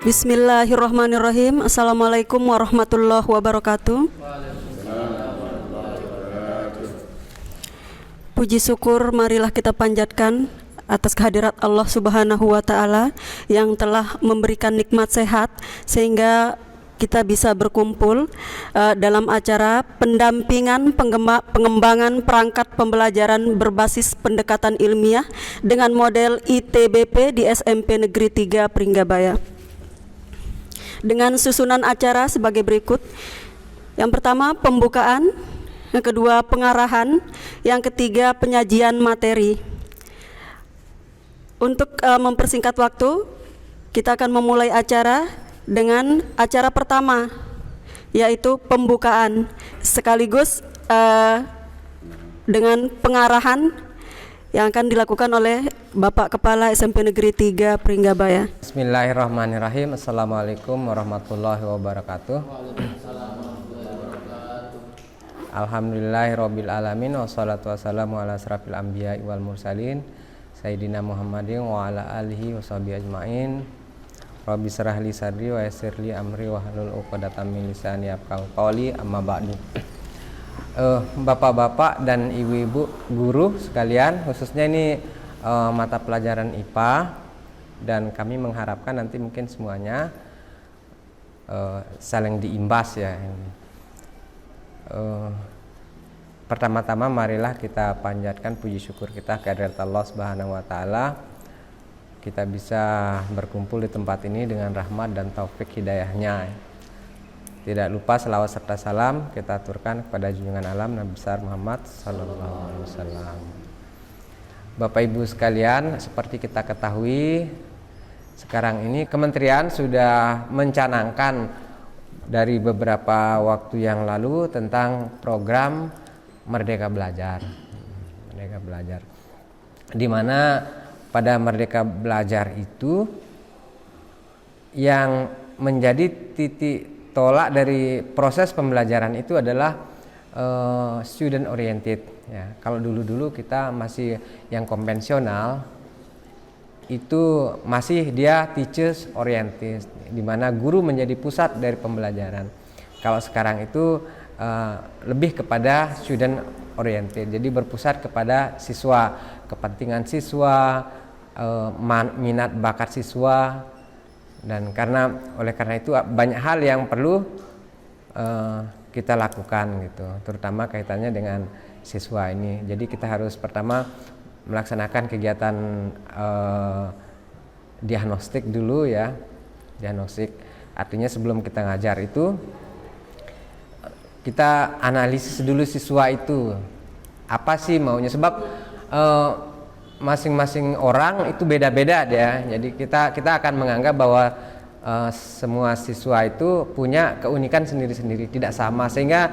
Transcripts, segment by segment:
Bismillahirrahmanirrahim. Assalamualaikum warahmatullahi wabarakatuh. Puji syukur marilah kita panjatkan atas kehadirat Allah Subhanahu wa Ta'ala yang telah memberikan nikmat sehat sehingga kita bisa berkumpul dalam acara pendampingan pengembangan perangkat pembelajaran berbasis pendekatan ilmiah dengan model ITBP di SMP Negeri 3 Pringgabaya. Dengan susunan acara sebagai berikut. Yang pertama pembukaan, yang kedua pengarahan, yang ketiga penyajian materi. Untuk mempersingkat waktu, kita akan memulai acara dengan acara pertama, yaitu pembukaan sekaligus dengan pengarahan yang akan dilakukan oleh Bapak Kepala SMP Negeri 3 Pringgabaya. Bismillahirrahmanirrahim. Assalamualaikum warahmatullahi wabarakatuh. Alhamdulillahirabbil alamin wassalatu wassalamu ala asrafil anbiya'i wal mursalin sayyidina Muhammadin wa ala alihi washabihi ajmain. Rabbi shrah li sadri wa yassir li amri wa hlul 'uqdatam min lisani yafqahu qawli, amma ba'du. Bapak-bapak dan ibu-ibu guru sekalian, khususnya ini mata pelajaran IPA, dan kami mengharapkan nanti mungkin semuanya saling diimbas ya. Pertama-tama marilah kita panjatkan puji syukur kita kehadirat Allah Subhanahu wa Ta'ala. Kita bisa berkumpul di tempat ini dengan rahmat dan taufik hidayahnya. Tidak lupa selawat serta salam kita aturkan kepada junjungan alam Nabi besar Muhammad sallallahu alaihi wasallam. Bapak Ibu sekalian, seperti kita ketahui, sekarang ini kementerian sudah mencanangkan dari beberapa waktu yang lalu tentang program Merdeka Belajar. Merdeka Belajar. Di mana pada Merdeka Belajar itu yang menjadi titik tolak dari proses pembelajaran itu adalah student oriented ya. Kalau dulu kita masih yang konvensional itu masih dia teachers oriented, di mana guru menjadi pusat dari pembelajaran. Kalau sekarang itu lebih kepada student oriented, jadi berpusat kepada siswa, kepentingan siswa, minat bakat siswa. Dan oleh karena itu banyak hal yang perlu kita lakukan gitu, terutama kaitannya dengan siswa ini. Jadi kita harus pertama melaksanakan kegiatan diagnostik dulu ya. Diagnostik artinya sebelum kita ngajar itu kita analisis dulu siswa itu apa sih maunya, sebab masing-masing orang itu beda-beda ya. Jadi kita akan menganggap bahwa semua siswa itu punya keunikan sendiri-sendiri, tidak sama, sehingga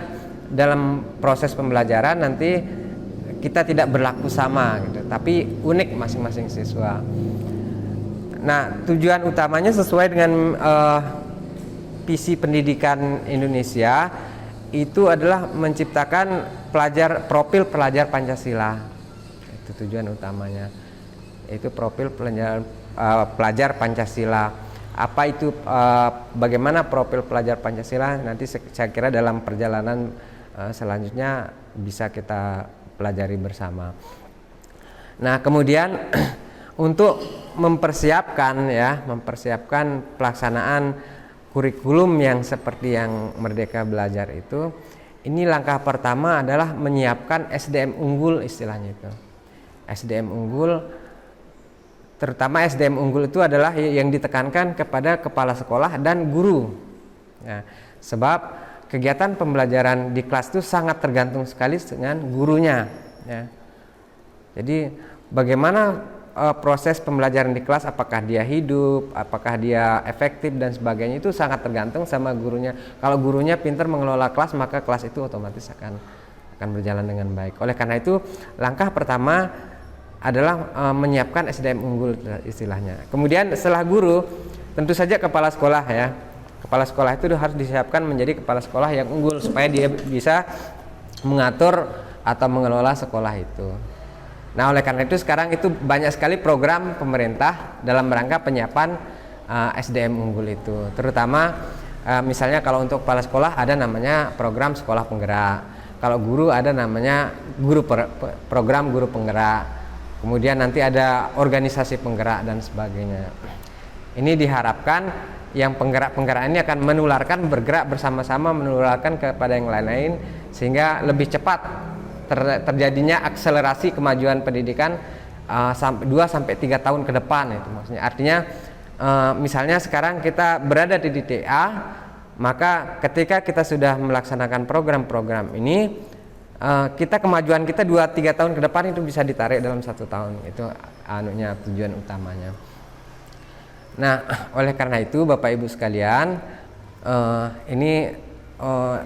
dalam proses pembelajaran nanti kita tidak berlaku sama gitu, tapi unik masing-masing siswa. Nah, tujuan utamanya sesuai dengan visi pendidikan Indonesia itu adalah menciptakan profil pelajar Pancasila. Itu tujuan utamanya, itu profil pelajar Pancasila. Apa itu bagaimana profil pelajar Pancasila, nanti saya kira dalam perjalanan selanjutnya bisa kita pelajari bersama. Nah, kemudian untuk mempersiapkan pelaksanaan kurikulum yang seperti yang Merdeka Belajar itu, ini langkah pertama adalah menyiapkan SDM unggul, istilahnya itu. SDM unggul, terutama SDM unggul itu adalah yang ditekankan kepada kepala sekolah dan guru ya, sebab kegiatan pembelajaran di kelas itu sangat tergantung sekali dengan gurunya ya. Jadi bagaimana proses pembelajaran di kelas, apakah dia hidup, apakah dia efektif dan sebagainya, itu sangat tergantung sama gurunya. Kalau gurunya pintar mengelola kelas, maka kelas itu otomatis akan berjalan dengan baik. Oleh karena itu langkah pertama adalah menyiapkan SDM unggul istilahnya. Kemudian setelah guru, tentu saja kepala sekolah ya. Kepala sekolah itu harus disiapkan menjadi kepala sekolah yang unggul supaya dia bisa mengatur atau mengelola sekolah itu. Nah, oleh karena itu sekarang itu banyak sekali program pemerintah dalam rangka penyiapan SDM unggul itu. Terutama misalnya kalau untuk kepala sekolah ada namanya program sekolah penggerak. Kalau guru ada namanya program guru penggerak. Kemudian nanti ada organisasi penggerak dan sebagainya. Ini diharapkan yang penggerak-penggerak ini akan menularkan, bergerak bersama-sama, menularkan kepada yang lain-lain sehingga lebih cepat terjadinya akselerasi kemajuan pendidikan 2-3 tahun ke depan itu maksudnya. Artinya misalnya sekarang kita berada di titik A, maka ketika kita sudah melaksanakan program-program ini, kita kemajuan kita 2-3 tahun ke depan itu bisa ditarik dalam 1 tahun. Itu tujuan utamanya. Nah, oleh karena itu Bapak Ibu sekalian, ini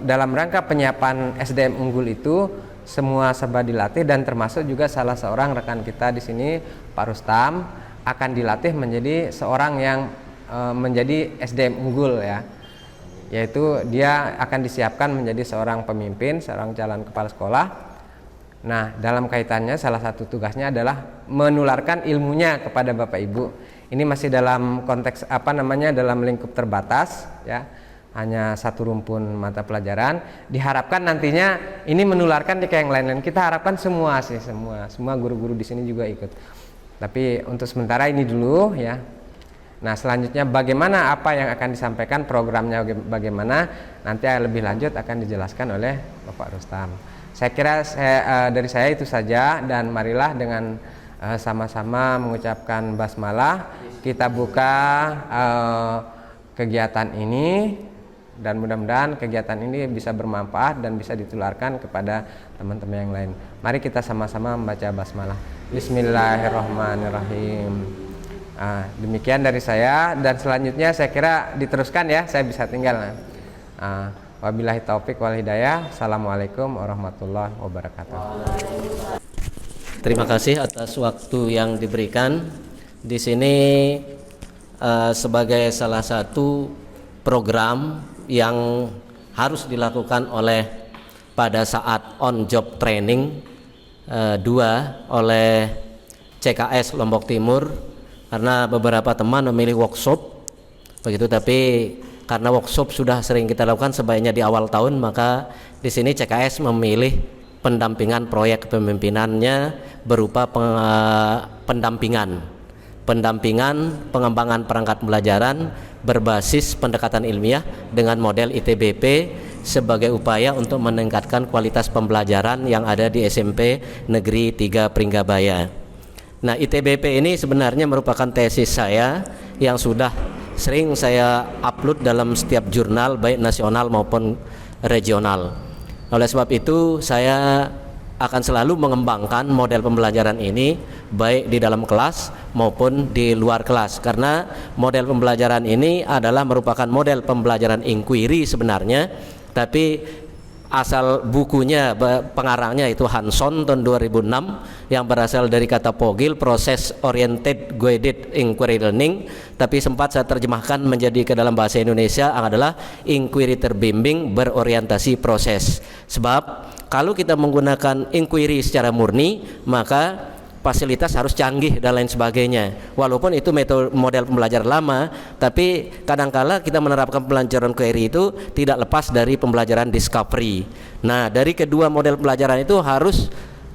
dalam rangka penyiapan SDM unggul itu semua serba dilatih, dan termasuk juga salah seorang rekan kita di sini, Pak Rustam, akan dilatih menjadi seorang yang menjadi SDM unggul ya. Yaitu dia akan disiapkan menjadi seorang pemimpin, seorang calon kepala sekolah. Nah, dalam kaitannya salah satu tugasnya adalah menularkan ilmunya kepada Bapak Ibu. Ini masih dalam konteks dalam lingkup terbatas ya. Hanya satu rumpun mata pelajaran. Diharapkan nantinya ini menularkan ke yang lain-lain. Kita harapkan semua guru-guru di sini juga ikut. Tapi untuk sementara ini dulu ya. Nah, selanjutnya bagaimana, apa yang akan disampaikan, programnya bagaimana, nanti lebih lanjut akan dijelaskan oleh Bapak Rustam. Saya kira dari saya itu saja, dan marilah dengan sama-sama mengucapkan basmalah kita buka kegiatan ini, dan mudah-mudahan kegiatan ini bisa bermanfaat dan bisa ditularkan kepada teman-teman yang lain. Mari kita sama-sama membaca basmalah. Bismillahirrahmanirrahim. Demikian dari saya, dan selanjutnya saya kira diteruskan ya, saya bisa tinggal. Wabillahi taufik wal hidayah. Assalamualaikum warahmatullahi wabarakatuh. Terima kasih atas waktu yang diberikan. Di sini sebagai salah satu program yang harus dilakukan pada saat on job training 2 oleh CKS Lombok Timur, karena beberapa teman memilih workshop begitu, tapi karena workshop sudah sering kita lakukan sebaiknya di awal tahun, maka di sini CKS memilih pendampingan proyek kepemimpinannya berupa pendampingan pengembangan perangkat pembelajaran berbasis pendekatan ilmiah dengan model ITBP sebagai upaya untuk meningkatkan kualitas pembelajaran yang ada di SMP Negeri 3 Pringgabaya. Nah, ITBP ini sebenarnya merupakan tesis saya yang sudah sering saya upload dalam setiap jurnal baik nasional maupun regional. Oleh sebab itu saya akan selalu mengembangkan model pembelajaran ini baik di dalam kelas maupun di luar kelas, karena model pembelajaran ini adalah merupakan model pembelajaran inquiry sebenarnya, tapi asal bukunya, pengarangnya itu Hanson tahun 2006 yang berasal dari kata POGIL, Process Oriented Guided Inquiry Learning, tapi sempat saya terjemahkan menjadi ke dalam bahasa Indonesia adalah inquiry terbimbing berorientasi proses. Sebab kalau kita menggunakan inquiry secara murni, maka fasilitas harus canggih dan lain sebagainya. Walaupun itu metode model pembelajaran lama, tapi kadangkala kita menerapkan pembelajaran query itu tidak lepas dari pembelajaran discovery. Nah, dari kedua model pembelajaran itu harus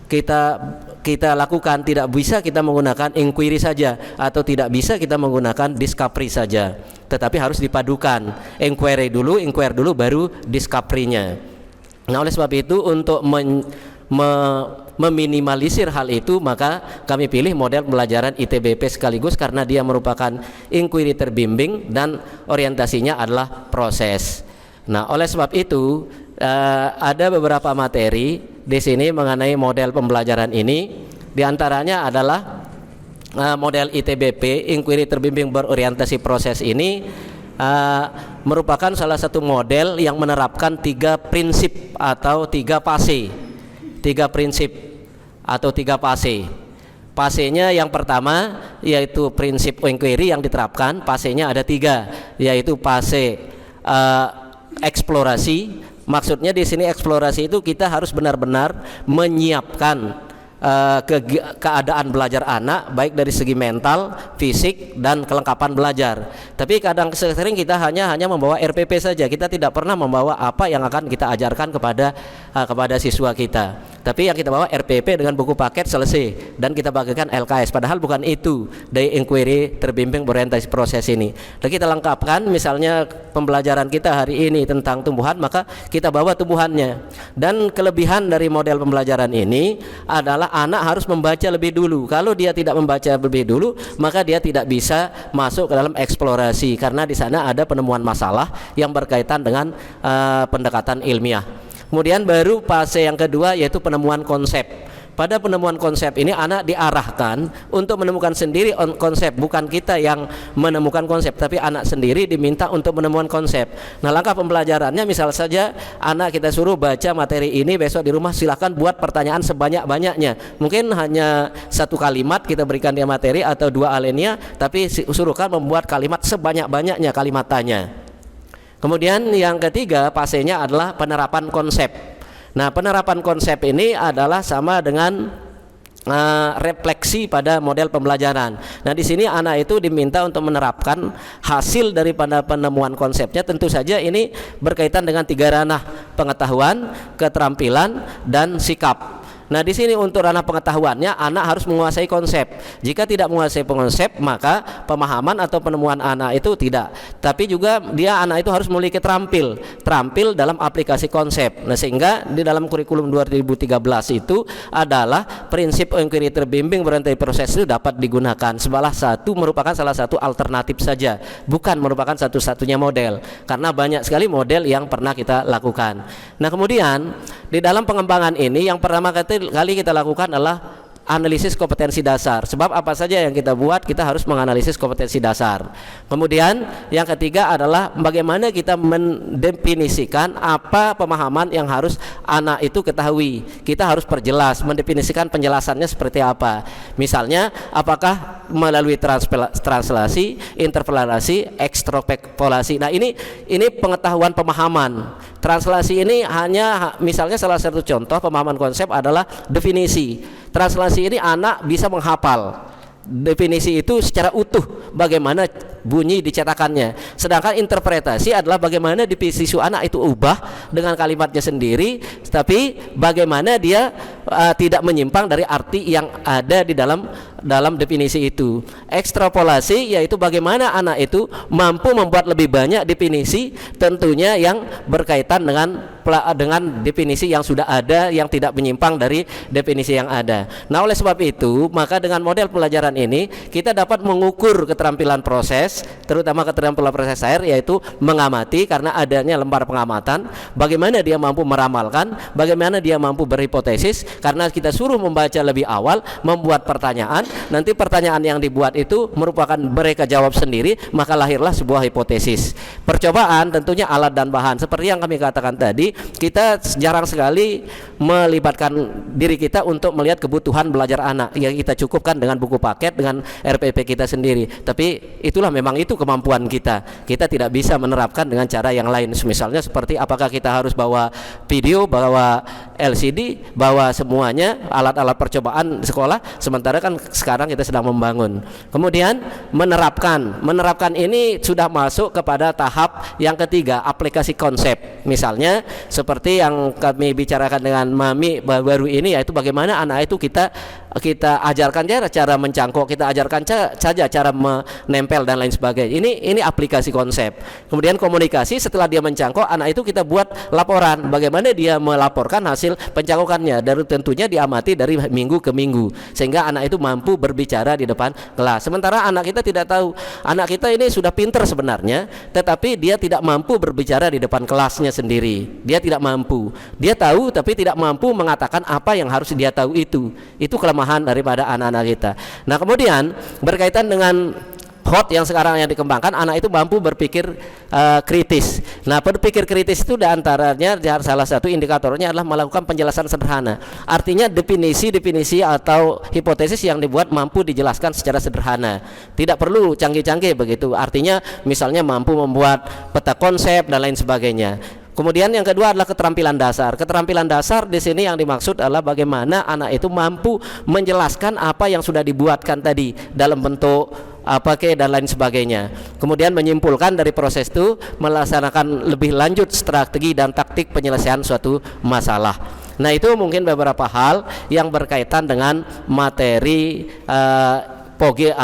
kita lakukan. Tidak bisa kita menggunakan inquiry saja, atau tidak bisa kita menggunakan discovery saja, tetapi harus dipadukan. Inquire dulu baru discovery-nya. Nah, oleh sebab itu untuk meminimalisir hal itu, maka kami pilih model pembelajaran ITBP sekaligus karena dia merupakan inquiry terbimbing dan orientasinya adalah proses. Nah, oleh sebab itu ada beberapa materi di sini mengenai model pembelajaran ini. Di antaranya adalah model ITBP, inquiry terbimbing berorientasi proses ini merupakan salah satu model yang menerapkan 3 prinsip atau 3 fase. 3 prinsip atau 3 fase. Fasenya yang pertama yaitu prinsip inquiry yang diterapkan. Fasenya ada 3, yaitu fase eksplorasi. Maksudnya di sini eksplorasi itu kita harus benar-benar menyiapkan keadaan belajar anak baik dari segi mental, fisik dan kelengkapan belajar. Tapi kadang sering kita hanya membawa RPP saja. Kita tidak pernah membawa apa yang akan kita ajarkan kepada siswa kita. Tapi yang kita bawa RPP dengan buku paket selesai dan kita bagikan LKS. Padahal bukan itu dari inquiry terbimbing berorientasi proses ini. Dan kita lengkapkan misalnya pembelajaran kita hari ini tentang tumbuhan, maka kita bawa tumbuhannya. Dan kelebihan dari model pembelajaran ini adalah anak harus membaca lebih dulu. Kalau dia tidak membaca lebih dulu, maka dia tidak bisa masuk ke dalam eksplorasi karena di sana ada penemuan masalah yang berkaitan dengan pendekatan ilmiah. Kemudian baru fase yang kedua yaitu penemuan konsep. Pada penemuan konsep ini anak diarahkan untuk menemukan sendiri konsep, bukan kita yang menemukan konsep, tapi anak sendiri diminta untuk menemukan konsep. Nah, langkah pembelajarannya misal saja anak kita suruh baca materi ini, besok di rumah silahkan buat pertanyaan sebanyak-banyaknya. Mungkin hanya satu kalimat kita berikan dia materi atau dua alinea, tapi suruhkan membuat kalimat sebanyak-banyaknya kalimat tanya. Kemudian yang ketiga fasenya adalah penerapan konsep. Nah, penerapan konsep ini adalah sama dengan refleksi pada model pembelajaran. Nah, di sini anak itu diminta untuk menerapkan hasil daripada penemuan konsepnya. Tentu saja ini berkaitan dengan 3 ranah: pengetahuan, keterampilan, dan sikap. Nah, di sini untuk ranah pengetahuannya anak harus menguasai konsep. Jika tidak menguasai konsep, maka pemahaman atau penemuan anak itu tidak. Tapi juga anak itu harus memiliki terampil dalam aplikasi konsep. Nah, sehingga di dalam kurikulum 2013 itu adalah prinsip inquiry terbimbing berorientasi proses itu dapat digunakan. Merupakan salah satu alternatif saja, bukan merupakan satu-satunya model. Karena banyak sekali model yang pernah kita lakukan. Nah, kemudian di dalam pengembangan ini yang pertama kali kita lakukan adalah analisis kompetensi dasar. Sebab apa saja yang kita buat, kita harus menganalisis kompetensi dasar. Kemudian yang ketiga adalah bagaimana kita mendefinisikan apa pemahaman yang harus anak itu ketahui. Kita harus perjelas, mendefinisikan penjelasannya seperti apa. Misalnya, apakah melalui translasi, interpolasi, ekstrapolasi. Nah, ini pengetahuan pemahaman. Translasi ini hanya misalnya salah satu contoh pemahaman konsep adalah definisi. Translasi ini anak bisa menghafal definisi itu secara utuh, bagaimana bunyi dicetakannya. Sedangkan interpretasi adalah bagaimana definisi anak itu ubah dengan kalimatnya sendiri, tapi bagaimana dia tidak menyimpang dari arti yang ada di dalam definisi itu. Ekstrapolasi yaitu bagaimana anak itu mampu membuat lebih banyak definisi, tentunya yang berkaitan dengan definisi yang sudah ada, yang tidak menyimpang dari definisi yang ada. Nah, oleh sebab itu, maka dengan model pelajaran ini kita dapat mengukur keterampilan proses, terutama keterampilan proses air, yaitu mengamati karena adanya lembar pengamatan, bagaimana dia mampu meramalkan, bagaimana dia mampu berhipotesis, karena kita suruh membaca lebih awal, membuat pertanyaan, nanti pertanyaan yang dibuat itu merupakan mereka jawab sendiri, maka lahirlah sebuah hipotesis. Percobaan tentunya alat dan bahan, seperti yang kami katakan tadi, kita jarang sekali melibatkan diri kita untuk melihat kebutuhan belajar anak, yang kita cukupkan dengan buku paket, dengan RPP kita sendiri. Tapi itulah memang itu kemampuan kita. Kita tidak bisa menerapkan dengan cara yang lain. Misalnya seperti apakah kita harus bawa video, bawa LCD, bawa semuanya alat-alat percobaan sekolah, sementara kan sekarang kita sedang membangun. Kemudian menerapkan ini sudah masuk kepada tahap yang ketiga, aplikasi konsep. Misalnya seperti yang kami bicarakan dengan Mami baru ini, yaitu bagaimana anak itu kita ajarkan cara mencangkok, kita ajarkan saja cara menempel dan lain sebagainya. Ini aplikasi konsep. Kemudian komunikasi, setelah dia mencangkok, anak itu kita buat laporan bagaimana dia melaporkan hasil pencangkokannya, dan tentunya diamati dari minggu ke minggu sehingga anak itu mampu berbicara di depan kelas. Sementara anak kita tidak tahu, anak kita ini sudah pinter sebenarnya, tetapi dia tidak mampu berbicara di depan kelasnya sendiri. Dia tidak mampu. Dia tahu tapi tidak mampu mengatakan apa yang harus dia tahu itu. Itu kelemahan daripada anak-anak kita. Nah, kemudian berkaitan dengan hot yang sekarang yang dikembangkan, anak itu mampu berpikir kritis. Nah, berpikir kritis itu diantaranya salah satu indikatornya adalah melakukan penjelasan sederhana. Artinya definisi atau hipotesis yang dibuat mampu dijelaskan secara sederhana. Tidak perlu canggih-canggih begitu. Artinya misalnya mampu membuat peta konsep dan lain sebagainya. Kemudian yang kedua adalah keterampilan dasar. Keterampilan dasar di sini yang dimaksud adalah bagaimana anak itu mampu menjelaskan apa yang sudah dibuatkan tadi dalam bentuk apa dan lain sebagainya. Kemudian menyimpulkan dari proses itu melaksanakan lebih lanjut strategi dan taktik penyelesaian suatu masalah. Nah, itu mungkin beberapa hal yang berkaitan dengan materi POGI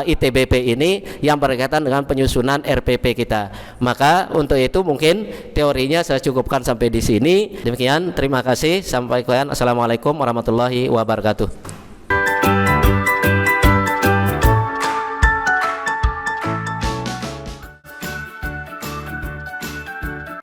ITBP ini yang berkaitan dengan penyusunan RPP kita. Maka untuk itu mungkin teorinya saya cukupkan sampai di sini. Demikian, terima kasih. Sampai kemudian. Assalamualaikum warahmatullahi wabarakatuh.